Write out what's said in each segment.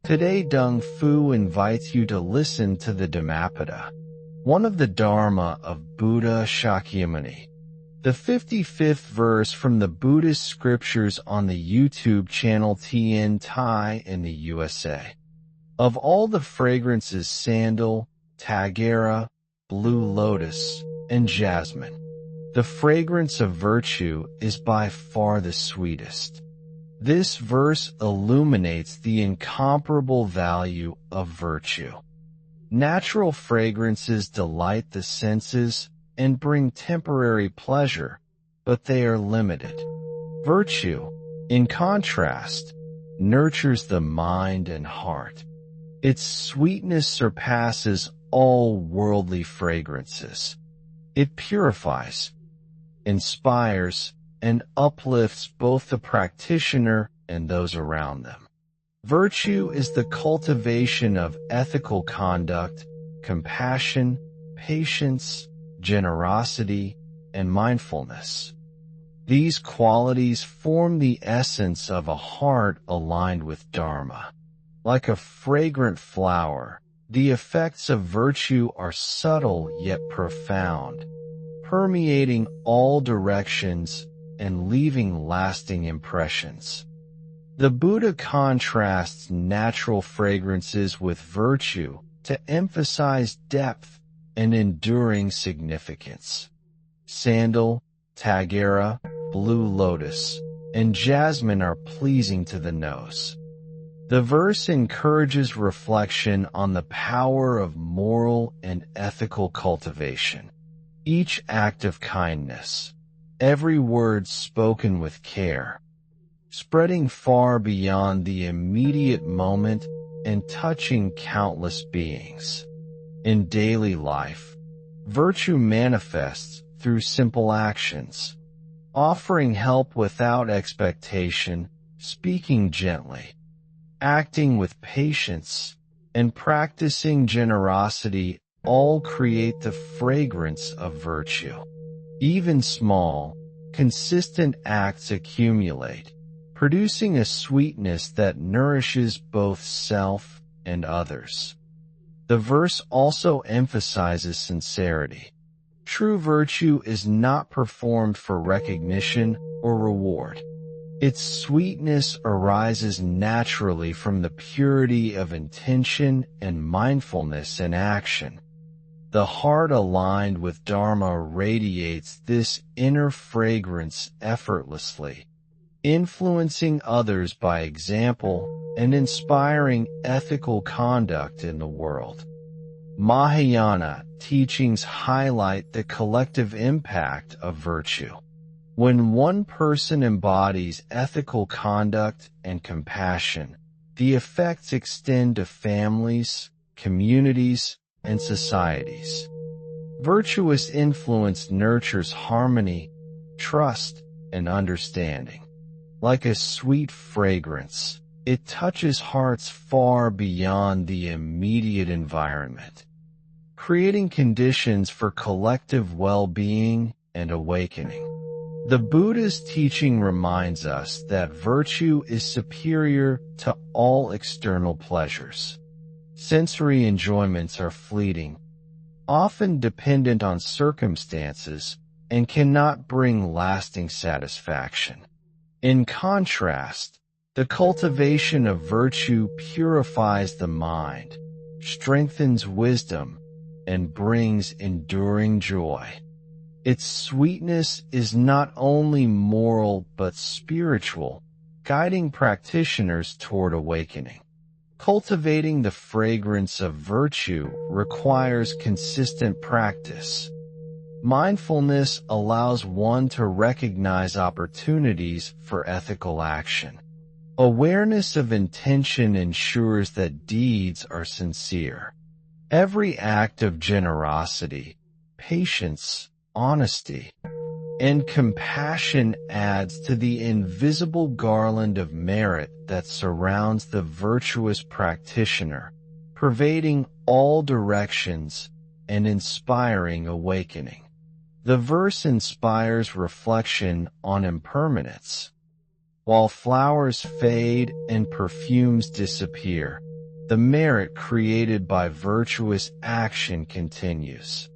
Today Dung Fu invites you to listen to the Dhammapada, one of the Dharma of Buddha Shakyamuni. The 55th verse from the Buddhist scriptures on the YouTube channel TN Thai in the USA. Of all the fragrances sandal, tagera, blue lotus, and jasmine, the fragrance of virtue is by far the sweetest. This verse illuminates the incomparable value of virtue. Natural fragrances delight the senses and bring temporary pleasure, but they are limited. Virtue, in contrast, nurtures the mind and heart. Its sweetness surpasses all worldly fragrances. It purifies, inspires, and uplifts both the practitioner and those around them. Virtue is the cultivation of ethical conduct, compassion, patience, generosity, and mindfulness. These qualities form the essence of a heart aligned with Dharma. Like a fragrant flower, the effects of virtue are subtle yet profound, permeating all directions and leaving lasting impressions. The Buddha contrasts natural fragrances with virtue to emphasize depth and enduring significance. Sandal, tagera, blue lotus, and jasmine are pleasing to the nose. The verse encourages reflection on the power of moral and ethical cultivation. Each act of kindness, every word spoken with care, spreading far beyond the immediate moment and touching countless beings. In daily life, virtue manifests through simple actions, offering help without expectation, speaking gently, acting with patience, and practicing generosity all create the fragrance of virtue. Even small, consistent acts accumulate, producing a sweetness that nourishes both self and others. The verse also emphasizes sincerity. True virtue is not performed for recognition or reward. Its sweetness arises naturally from the purity of intention and mindfulness in action. The heart aligned with Dharma radiates this inner fragrance effortlessly, influencing others by example and inspiring ethical conduct in the world. Mahayana teachings highlight the collective impact of virtue. When one person embodies ethical conduct and compassion, the effects extend to families, communities, and societies. Virtuous influence nurtures harmony, trust, and understanding. Like a sweet fragrance, it touches hearts far beyond the immediate environment, creating conditions for collective well-being and awakening. The Buddha's teaching reminds us that virtue is superior to all external pleasures. Sensory enjoyments are fleeting, often dependent on circumstances, and cannot bring lasting satisfaction. In contrast, the cultivation of virtue purifies the mind, strengthens wisdom, and brings enduring joy. Its sweetness is not only moral but spiritual, guiding practitioners toward awakening. Cultivating the fragrance of virtue requires consistent practice. Mindfulness allows one to recognize opportunities for ethical action. Awareness of intention ensures that deeds are sincere. Every act of generosity, patience, honesty, and compassion adds to the invisible garland of merit that surrounds the virtuous practitioner, pervading all directions and inspiring awakening. The verse inspires reflection on impermanence. While flowers fade and perfumes disappear, The merit created by virtuous action continues.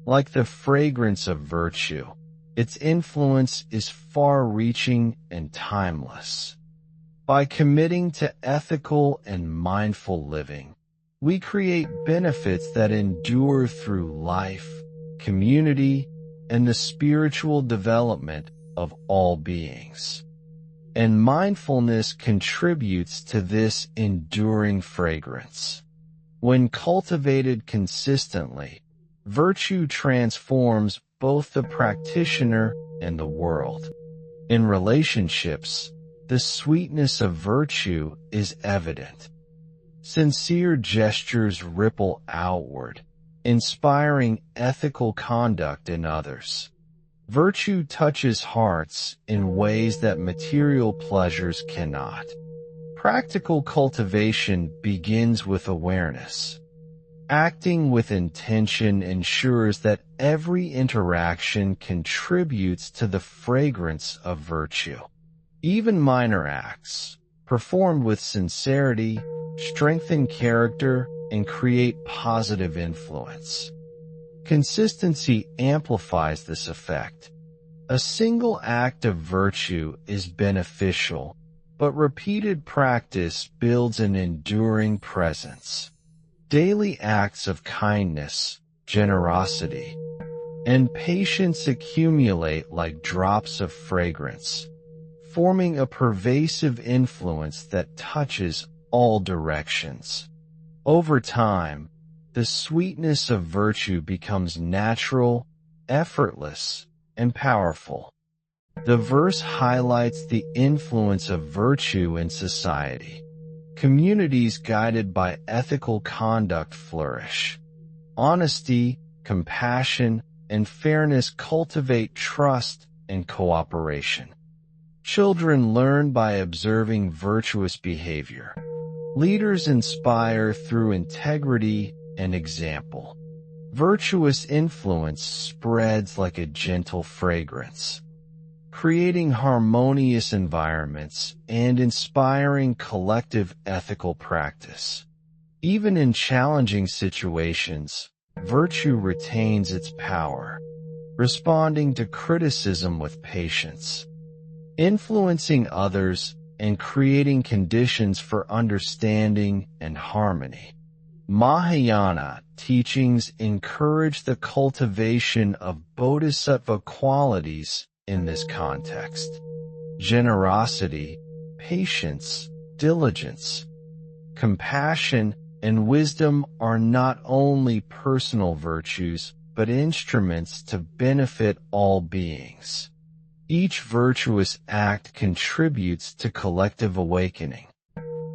Like the fragrance of virtue, its influence is far-reaching and timeless. By committing to ethical and mindful living, we create benefits that endure through life, community, and the spiritual development of all beings. And mindfulness contributes to this enduring fragrance. When cultivated consistently, virtue transforms both the practitioner and the world. In relationships, the sweetness of virtue is evident. Sincere gestures ripple outward, inspiring ethical conduct in others. Virtue touches hearts in ways that material pleasures cannot. Practical cultivation begins with awareness. Acting with intention ensures that every interaction contributes to the fragrance of virtue. Even minor acts, performed with sincerity, strengthen character and create positive influence. Consistency amplifies this effect. A single act of virtue is beneficial, but repeated practice builds an enduring presence. Daily acts of kindness, generosity, and patience accumulate like drops of fragrance, forming a pervasive influence that touches all directions. Over time, the sweetness of virtue becomes natural, effortless, and powerful. The verse highlights the influence of virtue in society. Communities guided by ethical conduct flourish. Honesty, compassion, and fairness cultivate trust and cooperation. Children learn by observing virtuous behavior. Leaders inspire through integrity and example. Virtuous influence spreads like a gentle fragrance, creating harmonious environments and inspiring collective ethical practice. Even in challenging situations, virtue retains its power, responding to criticism with patience, influencing others, and creating conditions for understanding and harmony. Mahayana teachings encourage the cultivation of bodhisattva qualities in this context. Generosity, patience, diligence, compassion, and wisdom are not only personal virtues, but instruments to benefit all beings. Each virtuous act contributes to collective awakening.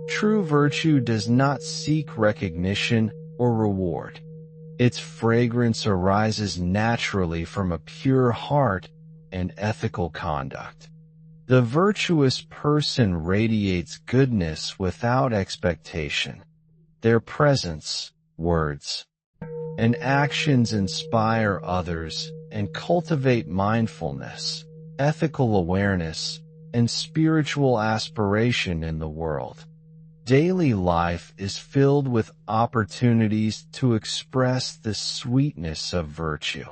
True virtue does not seek recognition or reward. Its fragrance arises naturally from a pure heart and ethical conduct. The virtuous person radiates goodness without expectation. Their presence, words, and actions inspire others and cultivate mindfulness, ethical awareness, and spiritual aspiration in the world. Daily life is filled with opportunities to express the sweetness of virtue.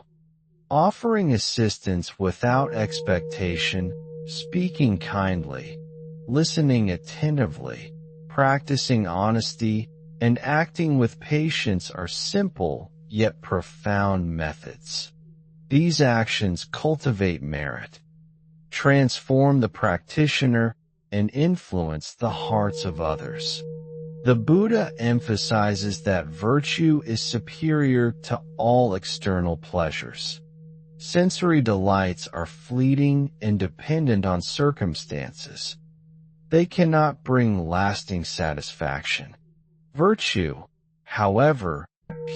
Offering assistance without expectation, speaking kindly, listening attentively, practicing honesty, and acting with patience are simple yet profound methods. These actions cultivate merit, transform the practitioner, and influence the hearts of others. The Buddha emphasizes that virtue is superior to all external pleasures. Sensory delights are fleeting and dependent on circumstances. They cannot bring lasting satisfaction. Virtue, however,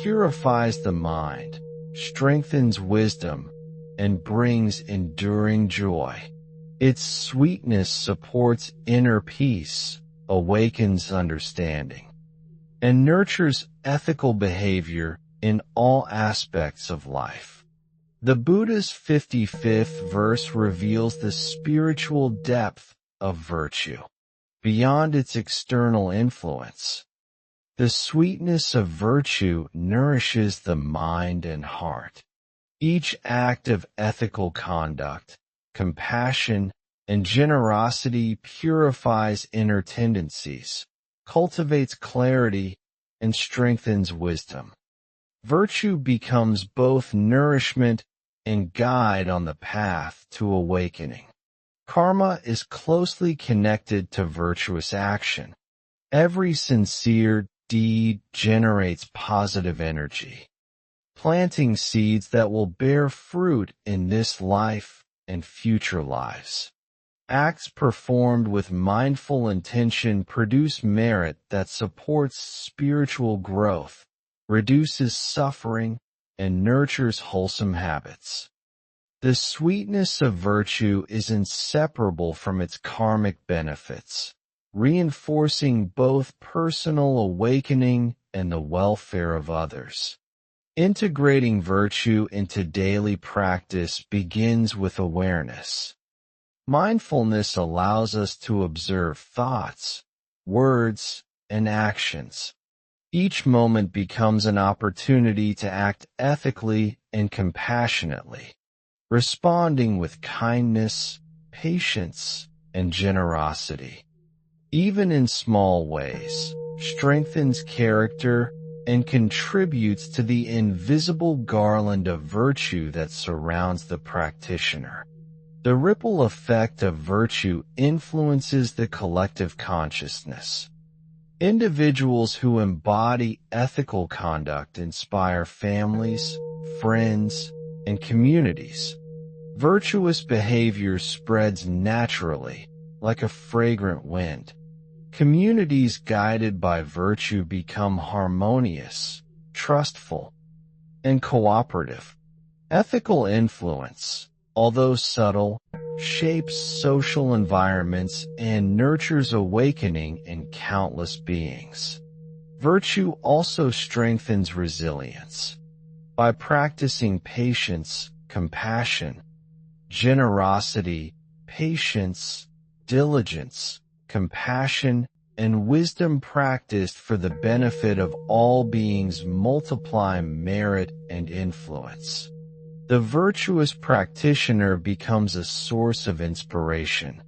purifies the mind, strengthens wisdom, and brings enduring joy. Its sweetness supports inner peace, awakens understanding, and nurtures ethical behavior in all aspects of life. The Buddha's 55th verse reveals the spiritual depth of virtue. Beyond its external influence, The sweetness of virtue nourishes the mind and heart. Each act of ethical conduct, compassion, and generosity purifies inner tendencies, cultivates clarity, and strengthens wisdom. Virtue becomes both nourishment and guide on the path to awakening. Karma is closely connected to virtuous action. Every sincere deed generates positive energy, planting seeds that will bear fruit in this life and future lives. Acts performed with mindful intention produce merit that supports spiritual growth, reduces suffering, and nurtures wholesome habits. The sweetness of virtue is inseparable from its karmic benefits, reinforcing both personal awakening and the welfare of others. Integrating virtue into daily practice begins with awareness. Mindfulness allows us to observe thoughts, words, and actions. Each moment becomes an opportunity to act ethically and compassionately, responding with kindness, patience, and generosity. Even in small ways, strengthens character and contributes to the invisible garland of virtue that surrounds the practitioner. The ripple effect of virtue influences the collective consciousness. Individuals who embody ethical conduct inspire families, friends, and communities. Virtuous behavior spreads naturally, like a fragrant wind. Communities guided by virtue become harmonious, trustful, and cooperative. Ethical influence, although subtle, shapes social environments and nurtures awakening in countless beings. Virtue also strengthens resilience. By practicing patience, compassion, generosity, patience, diligence, compassion, and wisdom practiced for the benefit of all beings multiply merit and influence. The virtuous practitioner becomes a source of inspiration,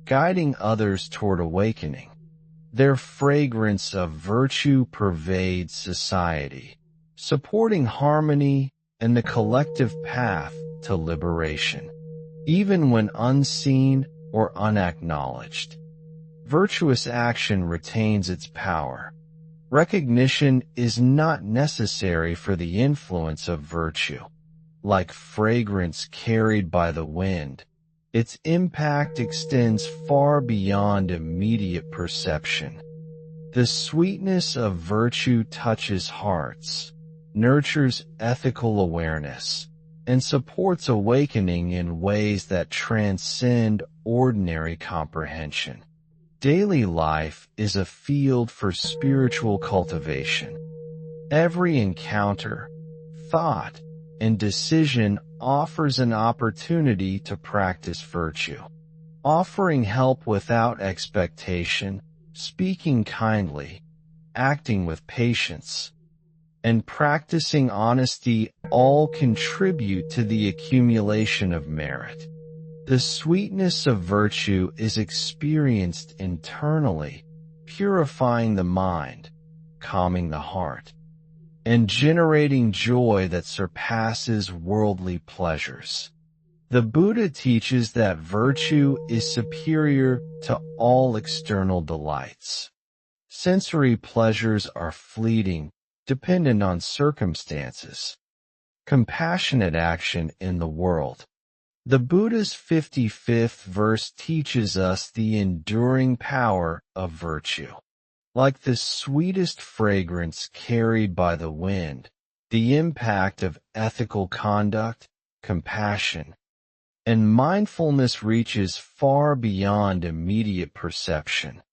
guiding others toward awakening. Their fragrance of virtue pervades society, supporting harmony and the collective path to liberation. Even when unseen or unacknowledged, virtuous action retains its power. Recognition is not necessary for the influence of virtue. Like fragrance carried by the wind, its impact extends far beyond immediate perception. The sweetness of virtue touches hearts, nurtures ethical awareness, and supports awakening in ways that transcend ordinary comprehension. Daily life is a field for spiritual cultivation. Every encounter, thought, and decision offers an opportunity to practice virtue. Offering help without expectation, speaking kindly, acting with patience, and practicing honesty all contribute to the accumulation of merit. The sweetness of virtue is experienced internally, purifying the mind, calming the heart, and generating joy that surpasses worldly pleasures. The Buddha teaches that virtue is superior to all external delights. Sensory pleasures are fleeting, dependent on circumstances. Compassionate action in the world. The Buddha's 55th verse teaches us the enduring power of virtue. Like the sweetest fragrance carried by the wind, the impact of ethical conduct, compassion, and mindfulness reaches far beyond immediate perception.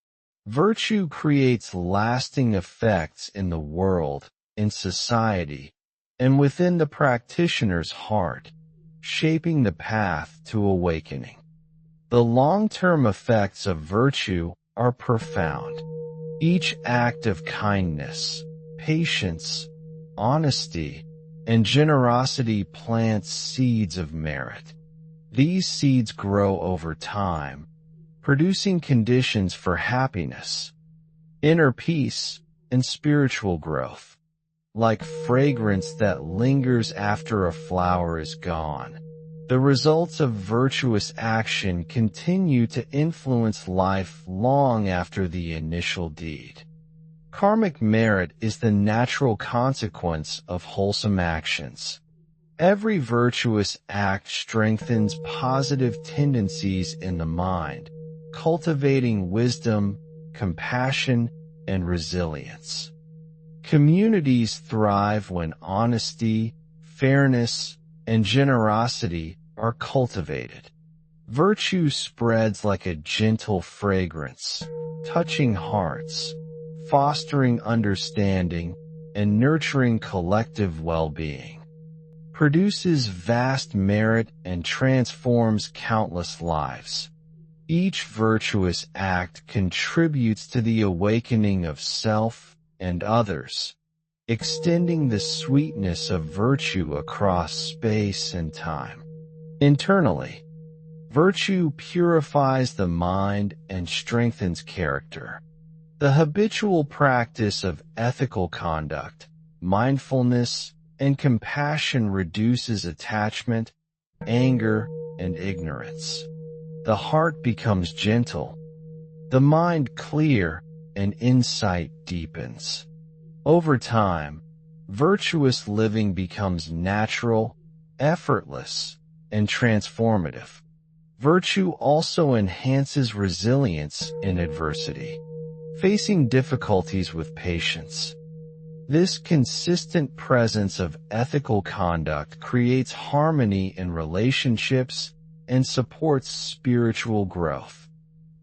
Virtue creates lasting effects in the world, in society, and within the practitioner's heart, shaping the path to awakening. The long-term effects of virtue are profound. Each act of kindness, patience, honesty, and generosity plants seeds of merit. These seeds grow over time, producing conditions for happiness, inner peace, and spiritual growth. Like fragrance that lingers after a flower is gone, the results of virtuous action continue to influence life long after the initial deed. Karmic merit is the natural consequence of wholesome actions. Every virtuous act strengthens positive tendencies in the mind, cultivating wisdom, compassion, and resilience. Communities thrive when honesty, fairness, and generosity are cultivated. Virtue spreads like a gentle fragrance, touching hearts, fostering understanding, and nurturing collective well-being. Produces vast merit and transforms countless lives. Each virtuous act contributes to the awakening of self and others, extending the sweetness of virtue across space and time. Internally, virtue purifies the mind and strengthens character. The habitual practice of ethical conduct, mindfulness, and compassion reduces attachment, anger, and ignorance. The heart becomes gentle, the mind clear, and insight deepens. Over time, virtuous living becomes natural, effortless, and transformative. Virtue also enhances resilience in adversity, facing difficulties with patience. This consistent presence of ethical conduct creates harmony in relationships and supports spiritual growth.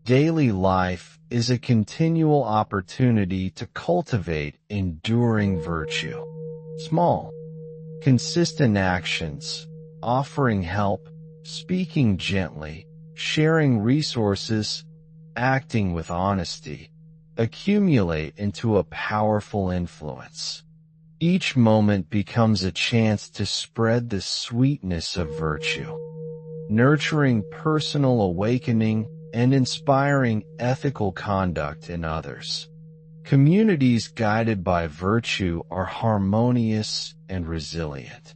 Daily life is a continual opportunity to cultivate enduring virtue. Small, consistent actions, offering help, speaking gently, sharing resources, acting with honesty, accumulate into a powerful influence. Each moment becomes a chance to spread the sweetness of virtue, nurturing personal awakening and inspiring ethical conduct in others. Communities guided by virtue are harmonious and resilient.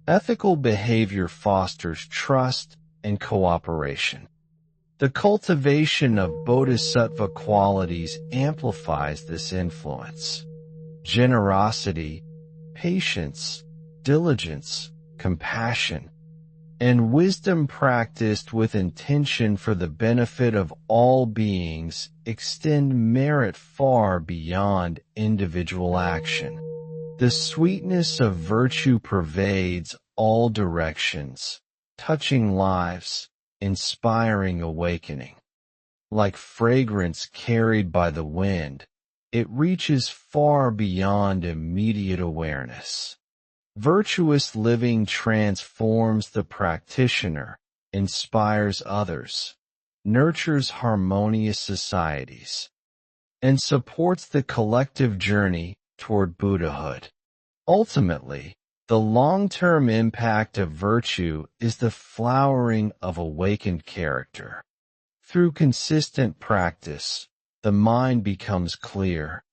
Ethical behavior fosters trust and cooperation. The cultivation of bodhisattva qualities amplifies this influence. Generosity, patience, diligence, compassion, and wisdom practiced with intention for the benefit of all beings extend merit far beyond individual action. The sweetness of virtue pervades all directions, touching lives, inspiring awakening. Like fragrance carried by the wind, it reaches far beyond immediate awareness. Virtuous living transforms the practitioner, inspires others, nurtures harmonious societies, and supports the collective journey toward Buddhahood. Ultimately, the long-term impact of virtue is the flowering of awakened character. Through consistent practice, the mind becomes clear,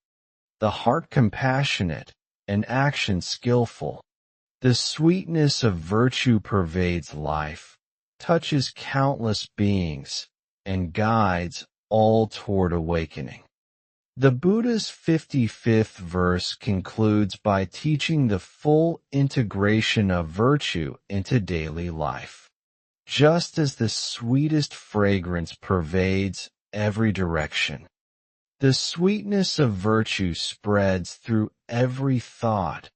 the heart compassionate, and action skillful. The sweetness of virtue pervades life, touches countless beings, and guides all toward awakening. The Buddha's 55th verse concludes by teaching the full integration of virtue into daily life. Just as the sweetest fragrance pervades every direction, the sweetness of virtue spreads through every thought,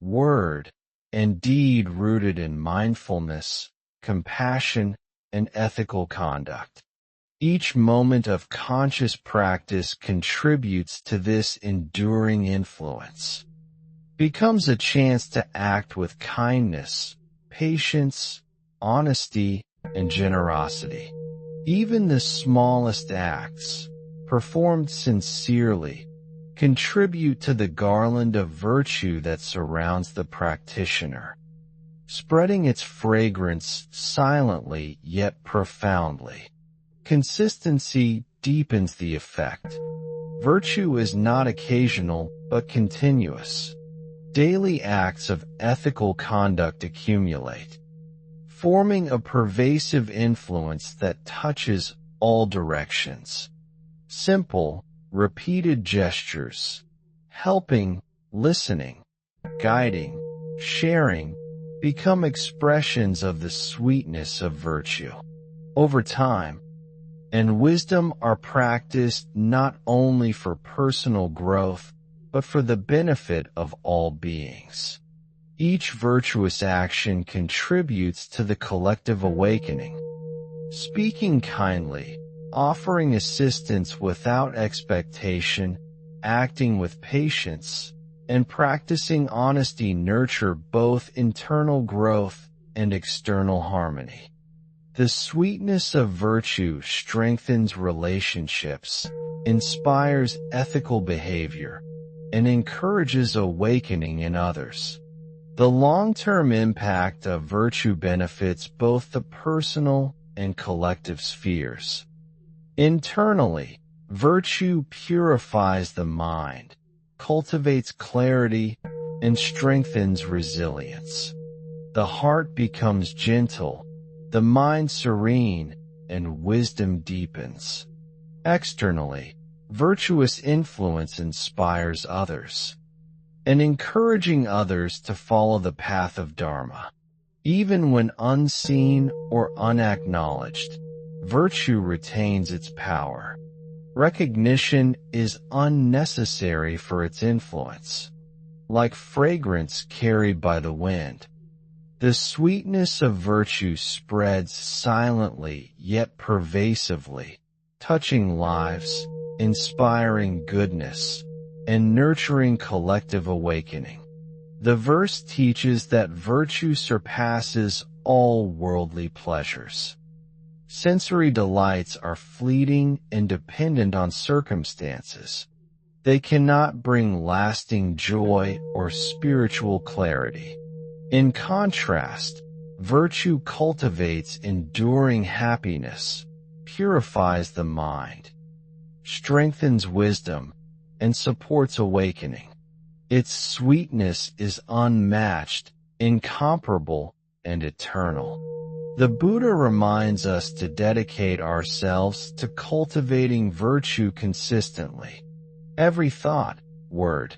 word, and deed rooted in mindfulness, compassion, and ethical conduct. Each moment of conscious practice contributes to this enduring influence, becomes a chance to act with kindness, patience, honesty, and generosity. Even the smallest acts, performed sincerely, contribute to the garland of virtue that surrounds the practitioner, spreading its fragrance silently yet profoundly. Consistency deepens the effect. Virtue is not occasional but continuous. Daily acts of ethical conduct accumulate, forming a pervasive influence that touches all directions. Simple, repeated gestures, helping, listening, guiding, sharing, become expressions of the sweetness of virtue. Over time, and wisdom are practiced not only for personal growth, but for the benefit of all beings. Each virtuous action contributes to the collective awakening. Speaking kindly, offering assistance without expectation, acting with patience, and practicing honesty nurture both internal growth and external harmony. The sweetness of virtue strengthens relationships, inspires ethical behavior, and encourages awakening in others. The long-term impact of virtue benefits both the personal and collective spheres. Internally, virtue purifies the mind, cultivates clarity, and strengthens resilience. The heart becomes gentle, the mind serene, and wisdom deepens. Externally, virtuous influence inspires others, and encouraging others to follow the path of Dharma. Even when unseen or unacknowledged, virtue retains its power. Recognition is unnecessary for its influence. Like fragrance carried by the wind, the sweetness of virtue spreads silently yet pervasively, touching lives, inspiring goodness, and nurturing collective awakening. The verse teaches that virtue surpasses all worldly pleasures. Sensory delights are fleeting and dependent on circumstances. They cannot bring lasting joy or spiritual clarity. In contrast, virtue cultivates enduring happiness, purifies the mind, strengthens wisdom, and supports awakening. Its sweetness is unmatched, incomparable, and eternal. The Buddha reminds us to dedicate ourselves to cultivating virtue consistently. Every thought, word,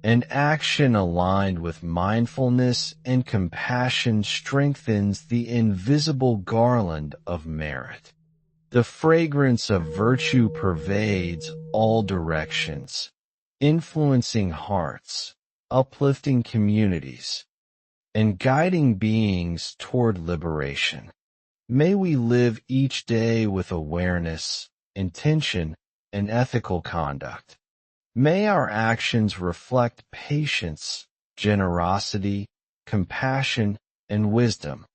and action aligned with mindfulness and compassion strengthens the invisible garland of merit. The fragrance of virtue pervades all directions, influencing hearts, uplifting communities, and guiding beings toward liberation. May we live each day with awareness, intention, and ethical conduct. May our actions reflect patience, generosity, compassion, and wisdom.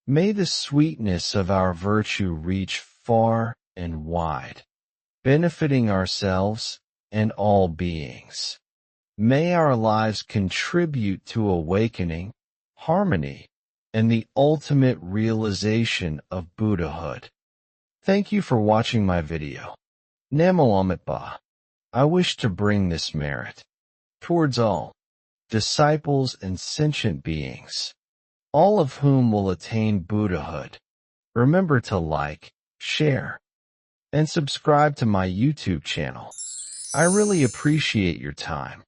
May the sweetness of our virtue reach far and wide, benefiting ourselves and all beings. May our lives contribute to awakening, harmony, and the ultimate realization of Buddhahood. Thank you for watching my video. Namo Amitabha. I wish to bring this merit towards all disciples and sentient beings, all of whom will attain Buddhahood. Remember to like, share, and subscribe to my YouTube channel. I really appreciate your time.